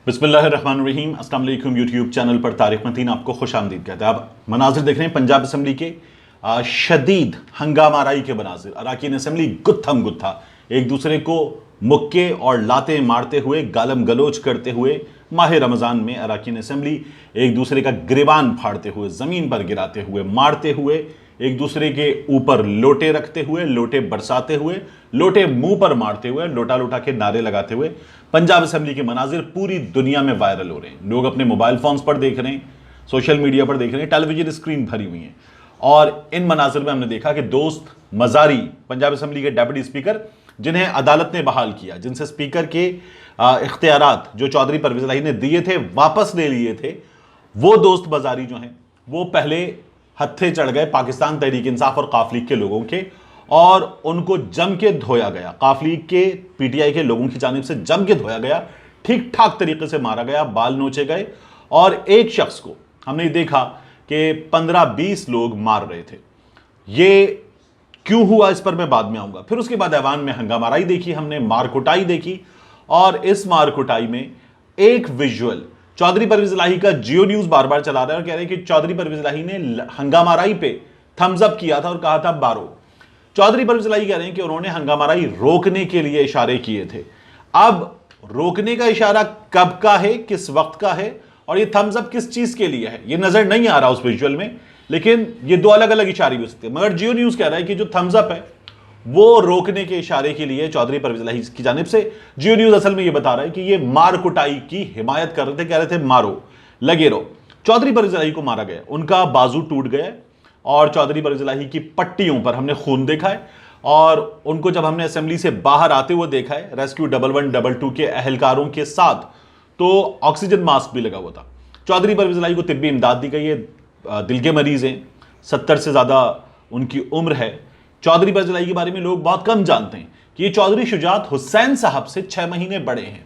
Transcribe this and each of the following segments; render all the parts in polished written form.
बिस्मिल्लाहिर्रहमानिर्रहीम। अस्सलाम वालेकुम। यूट्यूब चैनल पर तारिक मतीन आपको खुश आमदीद कहता है। आप मनाजिर देख रहे हैं पंजाब असम्बली के शदीद हंगामाराई के मनाजिर। अरकान असम्बली गुत्थम गुत्था एक दूसरे को मुक्के और लाते मारते हुए, गालम गलोच करते हुए माह रमज़ान में अरकान असम्बली एक दूसरे का गिरबान फाड़ते हुए, ज़मीन पर गिराते हुए, मारते हुए, एक दूसरे के ऊपर लोटे रखते हुए, लोटे बरसाते हुए, लोटे मुंह पर मारते हुए, लोटा लोटा के नारे लगाते हुए पंजाब असम्बली के मनाजिर पूरी दुनिया में वायरल हो रहे हैं। लोग अपने मोबाइल फोन्स पर देख रहे हैं, सोशल मीडिया पर देख रहे हैं, टेलीविजन स्क्रीन भरी हुई है। और इन मनाजिर में हमने देखा कि दोस्त मजारी पंजाब असम्बली के डेप्यूटी स्पीकर, जिन्हें अदालत ने बहाल किया, जिनसे स्पीकर के इख्तियारात जो चौधरी परवेज इलाही ने दिए थे वापस ले लिए थे, वो दोस्त मजारी जो हैं वो पहले हत्थे चढ़ गए पाकिस्तान तहरीक इंसाफ और काफ लीग के लोगों के, और उनको जम के धोया गया। काफ लीग के, पीटीआई के लोगों की जानिब से जम के धोया गया, ठीक ठाक तरीके से मारा गया, बाल नोचे गए। और एक शख्स को हमने देखा कि 15-20 लोग मार रहे थे। ये क्यों हुआ इस पर मैं बाद में आऊंगा। फिर उसके बाद ऐवान में हंगामाराई देखी हमने, मार कुटाई देखी, और इस मार कुटाई में एक विजुअल चौधरी परवेज इलाही का जियो न्यूज बार बार चला रहा है और कह रहे हैं कि चौधरी परवेज इलाही ने हंगामाराई पे थम्स अप किया था और कहा था बारो। चौधरी परवेज इलाही कह रहे हैं कि उन्होंने हंगामाराई रोकने के लिए इशारे किए थे। अब रोकने का इशारा कब का है, किस वक्त का है, और ये थम्स अप किस चीज के लिए है, ये नजर नहीं आ रहा उस विजुअल में, लेकिन ये दो अलग अलग इशारे भी हो सकते हैं। मगर जियो न्यूज कह रहा है कि जो थम्स अप है वो रोकने के इशारे के लिए चौधरी परवेज इलाही की जानिब से। जियो न्यूज असल में ये बता रहा है कि ये मार कुटाई की हिमायत कर रहे थे, कह रहे थे मारो, लगे रहो। चौधरी परवेज इलाही को मारा गया, उनका बाजू टूट गया और चौधरी परवेज इलाही की पट्टियों पर हमने खून देखा है। और उनको जब हमने असेंबली से बाहर आते हुए देखा है रेस्क्यू 1112 के अहलकारों के साथ, तो ऑक्सीजन मास्क भी लगा हुआ था। चौधरी परवेज इलाही को तिब्बी इमदाद दी गई है, दिल के मरीज हैं, 70 से ज्यादा उनकी उम्र है। चौधरी परवेज इलाही के बारे में लोग बहुत कम जानते हैं कि ये चौधरी शुजात हुसैन साहब से 6 महीने बड़े हैं।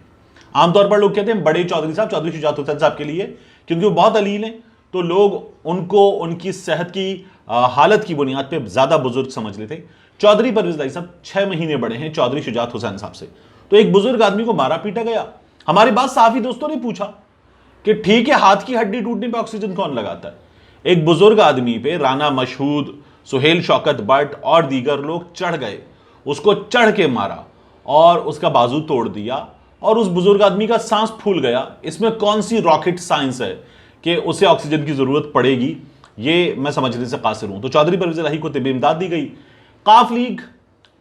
आमतौर पर लोग कहते हैं बड़े चौधरी साहब चौधरी शुजात हुसैन साहब के लिए, क्योंकि वो बहुत अलील हैं, तो लोग उनको उनकी सेहत की हालत की बुनियाद पर ज्यादा बुजुर्ग समझ लेते। चौधरी परवेज इलाही साहब 6 महीने बड़े हैं चौधरी शुजात हुसैन साहब से। तो एक बुजुर्ग आदमी को मारा पीटा गया। हमारे पास साफी दोस्तों ने पूछा कि ठीक है, हाथ की हड्डी टूटने पर ऑक्सीजन कौन लगाता है। एक बुजुर्ग आदमी पे राना मशहूद, सुहेल शौकत बट और दीगर लोग चढ़ गए, उसको चढ़ के मारा और उसका बाजू तोड़ दिया और उस बुजुर्ग आदमी का सांस फूल गया। इसमें कौन सी रॉकेट साइंस है कि उसे ऑक्सीजन की जरूरत पड़ेगी, ये मैं समझने से कासिर हूं। तो चौधरी परवेज इलाही को तिब्बी इमदाद दी गई। काफ लीग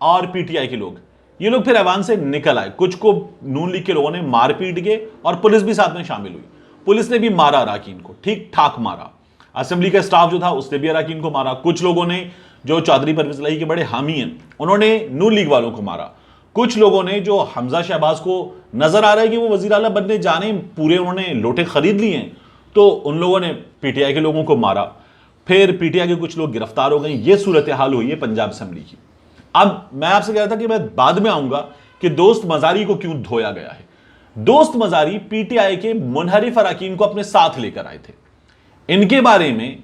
और पीटीआई के लोग, ये लोग फिर ऐवान से निकल आए। कुछ को नून लीग के लोगों ने मार पीट के, और पुलिस भी साथ में शामिल हुई। पुलिस ने भी मारा अरकान को, ठीक ठाक मारा। असेंबली का स्टाफ जो था उसने भी अरकान को मारा। कुछ लोगों ने जो चौधरी परवेज इलाही के बड़े हामी हैं उन्होंने नून लीग वालों को मारा। कुछ लोगों ने जो हमजा शहबाज को नजर आ रहा है कि वो वजीर आला बनने जाने, पूरे उन्होंने लोटे खरीद लिए हैं, तो उन लोगों ने पीटीआई के लोगों को मारा। फिर पीटीआई के कुछ लोग गिरफ्तार हो गए। ये सूरत हाल हुई है पंजाब असेंबली की। अब मैं आपसे कह रहा था कि मैं बाद में आऊंगा कि दोस्त मजारी को क्यों धोया गया है। दोस्त मजारी पीटीआई के मुनहरिफ अरकान को अपने साथ लेकर आए थे। इनके बारे में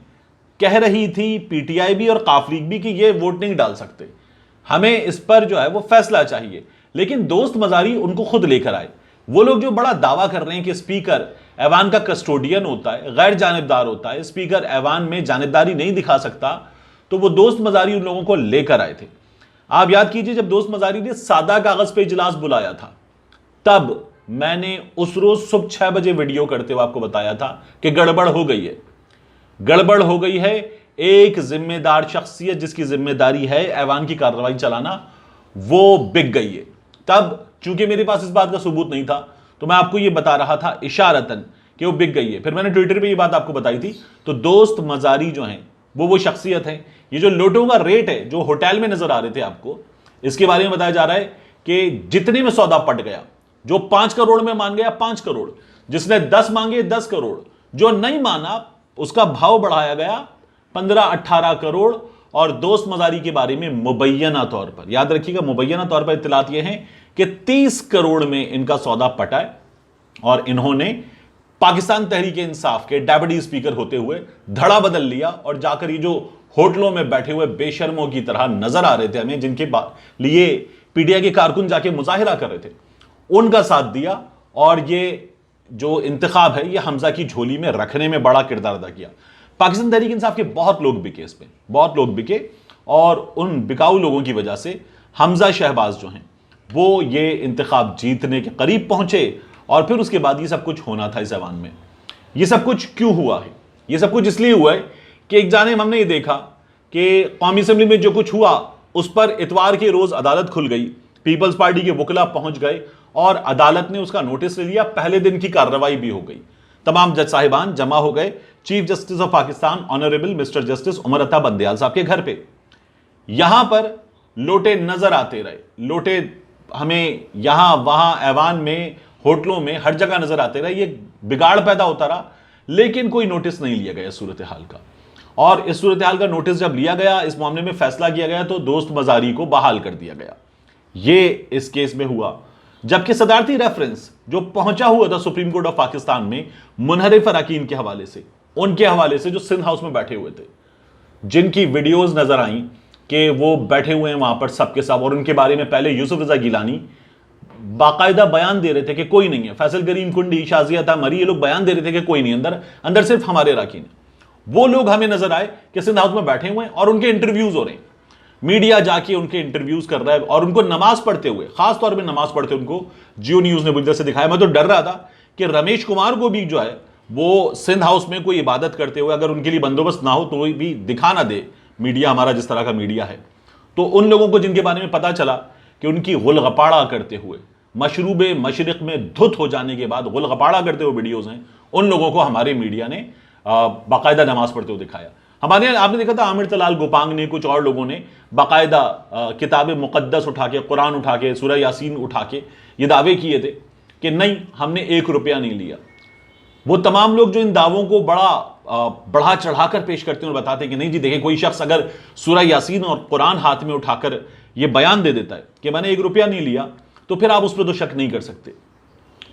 कह रही थी पीटीआई भी और काफ लीग भी कि ये वोट नहीं डाल सकते, हमें इस पर जो है वो फैसला चाहिए। लेकिन दोस्त मजारी उनको खुद लेकर आए। वो लोग जो बड़ा दावा कर रहे हैं कि स्पीकर ऐवान का कस्टोडियन होता है, गैर जानिबदार होता है, स्पीकर ऐवान में जानिबदारी नहीं दिखा सकता, तो वो दोस्त मजारी उन लोगों को लेकर आए थे। आप याद कीजिए, जब दोस्त मजारी ने सादा कागज पे इजलास बुलाया था, तब मैंने उस रोज सुबह 6 बजे वीडियो करते हुए आपको बताया था कि गड़बड़ हो गई है, गड़बड़ हो गई है। एक जिम्मेदार शख्सियत जिसकी जिम्मेदारी है ऐवान की कार्रवाई चलाना, वो बिक गई है। तब चूंकि मेरे पास इस बात का सबूत नहीं था, तो मैं आपको ये बता रहा था इशारतन कि वो बिक गई है। फिर मैंने ट्विटर पे ये बात आपको बताई थी। तो दोस्त मजारी जो हैं वो शख्सियत है। ये जो लोटों का रेट है जो होटल में नजर आ रहे थे आपको, इसके बारे में बताया जा रहा है कि जितने में सौदा पट गया, जो 5 करोड़ में मान गया 5 करोड़, जिसने 10 मांगे 10 करोड़, जो नहीं माना उसका भाव बढ़ाया गया 15-18 करोड़। और दोस्त मजारी के बारे में मुबैना तौर पर, याद रखिएगा, मुबैना तौर पर इत्तलात यह है कि 30 करोड़ में इनका सौदा पटा है। और इन्होंने पाकिस्तान तहरीक इंसाफ के डेप्यूटी स्पीकर होते हुए धड़ा बदल लिया और जाकर ये जो होटलों में बैठे हुए बेशर्मों की तरह नजर आ रहे थे हमें, जिनके लिए पीटीआई के कारकुन जाके मुजाहिरा कर रहे थे, उनका साथ दिया और ये जो इंतखाब है ये हमजा की झोली में रखने में बड़ा किरदार अदा किया। पाकिस्तान तहरीक इंसाफ के बहुत लोग बिके, इसमें बहुत लोग बिके, और उन बिकाऊ लोगों की वजह से हमजा शहबाज जो हैं वो ये इंतखाब जीतने के करीब पहुंचे, और फिर उसके बाद ये सब कुछ होना था इस ऐवान में। ये सब कुछ क्यों हुआ है? ये सब कुछ इसलिए हुआ है कि एक जानिब हमने ये देखा कि कौमी असेंबली में जो कुछ हुआ उस पर इतवार के रोज अदालत खुल गई, पीपल्स पार्टी के वकला पहुंच गए और अदालत ने उसका नोटिस ले लिया। पहले दिन की कार्रवाई भी हो गई, तमाम जज साहिबान जमा हो गए chief justice of Pakistan honourable mister justice Umar Ata Bandial साहब के घर पे। यहां पर लोटे नजर आते रहे, लोटे हमें यहां वहां ऐवान में, होटलों में, हर जगह नजर आते रहे। ये बिगाड़ पैदा होता रहा, लेकिन कोई नोटिस नहीं लिया गया इस सूरत हाल का। और इस सूरत हाल का नोटिस जब लिया गया, इस मामले में फैसला किया गया, तो दोस्त मजारी को बहाल कर दिया गया। ये इस केस में हुआ। जबकि सदारती रेफरेंस जो पहुंचा हुआ था सुप्रीम कोर्ट ऑफ पाकिस्तान में मुनहरिफ अरकान के हवाले से, उनके हवाले से जो सिंध हाउस में बैठे हुए थे, जिनकी वीडियोज नजर आई कि वो बैठे हुए हैं वहां पर सबके सब, और उनके बारे में पहले यूसुफ रजा गिलानी बाकायदा बयान दे रहे थे कि कोई नहीं है, फैसल करीम कुंडी, शाजिया था मरी, ये लोग बयान दे रहे थे कि कोई नहीं, अंदर अंदर सिर्फ हमारे अरकान। वो लोग हमें नजर आए कि सिंध हाउस में बैठे हुए हैं और उनके इंटरव्यूज हो रहे हैं, मीडिया जाके उनके इंटरव्यूज कर रहा है, और उनको नमाज पढ़ते हुए, खासतौर पर नमाज पढ़ते उनको जियो न्यूज ने बुरी से दिखाया। मैं तो डर रहा था कि रमेश कुमार को भी जो है वो सिंध हाउस में कोई इबादत करते हुए, अगर उनके लिए बंदोबस्त ना हो तो भी दिखा ना दे मीडिया, हमारा जिस तरह का मीडिया है। तो उन लोगों को जिनके बारे में पता चला कि उनकी गुलगपाड़ा करते हुए, मशरूब मशरिक में धुत हो जाने के बाद गुलगपाड़ा करते हुए वीडियोज हैं, उन लोगों को हमारे मीडिया ने बाकायदा नमाज पढ़ते हुए दिखाया। हमारे यहाँ आपने देखा था आमिर तलाल गोपांग ने, कुछ और लोगों ने बाकायदा किताब मुकद्दस उठा के, कुरान उठा के, सूरह यासीन उठा के ये दावे किए थे कि नहीं, हमने 1 रुपया नहीं लिया। वो तमाम लोग जो इन दावों को बढ़ा चढ़ाकर पेश करते हैं और बताते हैं कि नहीं जी देखिए, कोई शख्स अगर सूरह यासीन और कुरान हाथ में उठाकर ये बयान दे देता है कि मैंने 1 रुपया नहीं लिया, तो फिर आप उस पर तो शक नहीं कर सकते।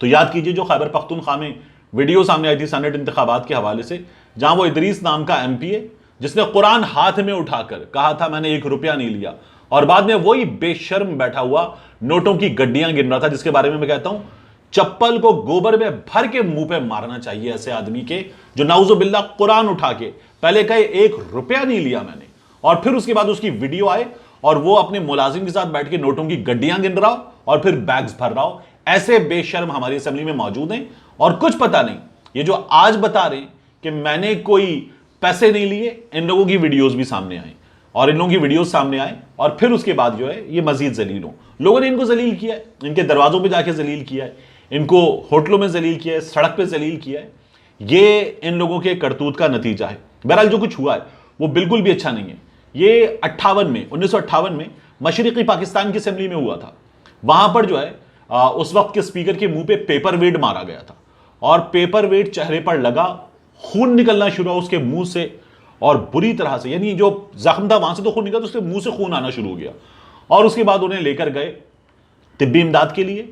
तो याद कीजिए जो खैबर पख्तूनख्वा में वीडियो सामने आई थी सेनेट इंतखाबात के हवाले से, जहां वो इदरीस नाम का MP है जिसने कुरान हाथ में उठाकर कहा था मैंने 1 रुपया नहीं लिया, और बाद में वही बेशर्म बैठा हुआ नोटों की गड्डियां गिन रहा था, जिसके बारे में मैं कहता हूं चप्पल को गोबर में भर के मुंह पे मारना चाहिए ऐसे आदमी के, जो नाउजुबिल्लाह कुरान उठा के पहले कहे 1 रुपया नहीं लिया मैंने, और फिर उसके बाद उसकी वीडियो आए और वो अपने मुलाजिम के साथ बैठ के नोटों की गड्डियां गिन रहा हो और फिर बैग्स भर रहा हो। ऐसे बेशर्म हमारी असेंबली में मौजूद हैं, और कुछ पता नहीं, ये जो आज बता रहे कि मैंने कोई पैसे नहीं लिए, इन लोगों की वीडियोस भी सामने आए, और इन लोगों की वीडियोस सामने आए, और फिर उसके बाद जो है ये मजीद जलील हो। लोगों ने इनको जलील किया है, इनके दरवाजों पे जाके जलील किया है, इनको होटलों में जलील किया है, सड़क पे जलील किया है। ये इन लोगों के करतूत का नतीजा है। बहरहाल जो कुछ हुआ है वो बिल्कुल भी अच्छा नहीं है। ये 1958 में मशरिकी पाकिस्तान की असेंबली में हुआ था। वहां पर जो है उस वक्त के स्पीकर के मुंह पे पेपर वेट मारा गया था, और पेपर वेट चेहरे पर लगा, खून निकलना शुरू हुआ उसके मुंह से, और बुरी तरह से, यानी जो जख्म था वहां से तो खून निकला, तो उसके मुंह से खून आना शुरू हो गया। और उसके बाद उन्हें लेकर गए तिब्बी इमदाद के लिए,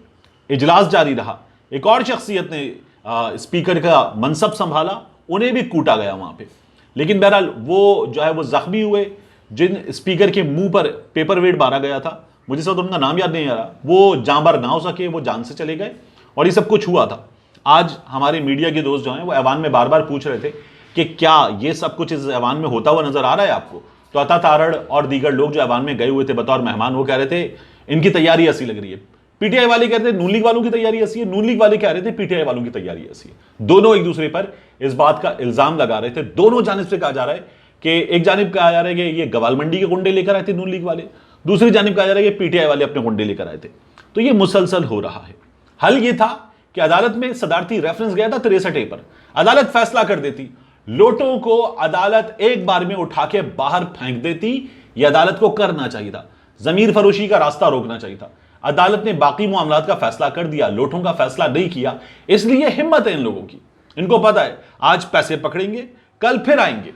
इजलास जारी रहा। एक और शख्सियत ने स्पीकर का मनसब संभाला, उन्हें भी कूटा गया वहां पे। लेकिन बहरहाल वो जो है वो जख्मी हुए, जिन स्पीकर के मुंह पर पेपर वेट मारा गया था, मुझे सब उनका नाम याद नहीं आ रहा, वो जांबर ना हो सके, वो जान से चले गए, और ये सब कुछ हुआ था। आज हमारे मीडिया के दोस्त जो हैं वो ऐवान में बार बार पूछ रहे थे कि क्या ये सब कुछ इस ऐवान में होता हुआ नजर आ रहा है आपको? तो अता तारड़ और दीगर लोग जो ऐवान में गए हुए थे बतौर मेहमान, वो कह रहे थे इनकी तैयारी ऐसी लग रही है। पीटीआई वाले कह रहे थे नून लीग वालों की तैयारी ऐसी है, नून लीग वाले कह रहे थे पीटीआई वालों की तैयारी ऐसी है। दोनों एक दूसरे पर इस बात का इल्जाम लगा रहे थे। दोनों जानिब से कहा जा रहा है कि एक जानिब कहा जा रहा है कि ये गवाल मंडी के गुंडे लेकर आए थे नून लीग वाले, दूसरी जानिब कहा जा रहा है कि पीटीआई वाले अपने गुंडे लेकर आए थे। तो ये मुसलसल हो रहा है। हल ये था कि अदालत में सदारती रेफरेंस गया था 63A पर, अदालत फैसला कर देती, लोटों को अदालत एक बार में उठा के बाहर फेंक देती। यह अदालत को करना चाहिए था, जमीर फरोशी का रास्ता रोकना चाहिए था। अदालत ने बाकी मामलात का फैसला कर दिया, लोटों का फैसला नहीं किया। इसलिए हिम्मत है इन लोगों की, इनको पता है आज पैसे पकड़ेंगे, कल फिर आएंगे।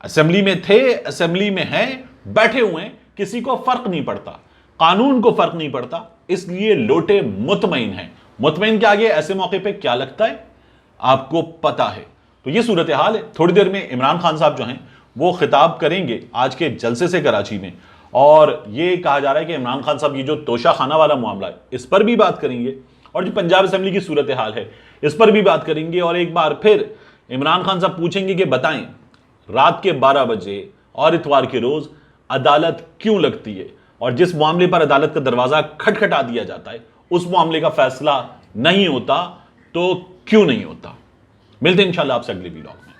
असेंबली में थे, असेंबली में हैं, बैठे हुए हैं, किसी को फर्क नहीं पड़ता, कानून को फर्क नहीं पड़ता, इसलिए लोटे मुतमईन हैं। मुतमईन के आगे ऐसे मौके पे क्या लगता है आपको पता है। तो ये सूरत हाल है। थोड़ी देर में इमरान खान साहब जो हैं वो खिताब करेंगे आज के जलसे से कराची में, और ये कहा जा रहा है कि इमरान खान साहब ये जो तोशा खाना वाला मामला है इस पर भी बात करेंगे, और जो पंजाब असेंबली की सूरत हाल है इस पर भी बात करेंगे। और एक बार फिर इमरान खान साहब पूछेंगे कि बताएं रात के 12 बजे और इतवार के रोज अदालत क्यों लगती है, और जिस मामले पर अदालत का दरवाजा खटखटा दिया जाता है उस मामले का फैसला नहीं होता तो क्यों नहीं होता। मिलते हैं इंशाल्लाह आपसे अगले वीडियो में।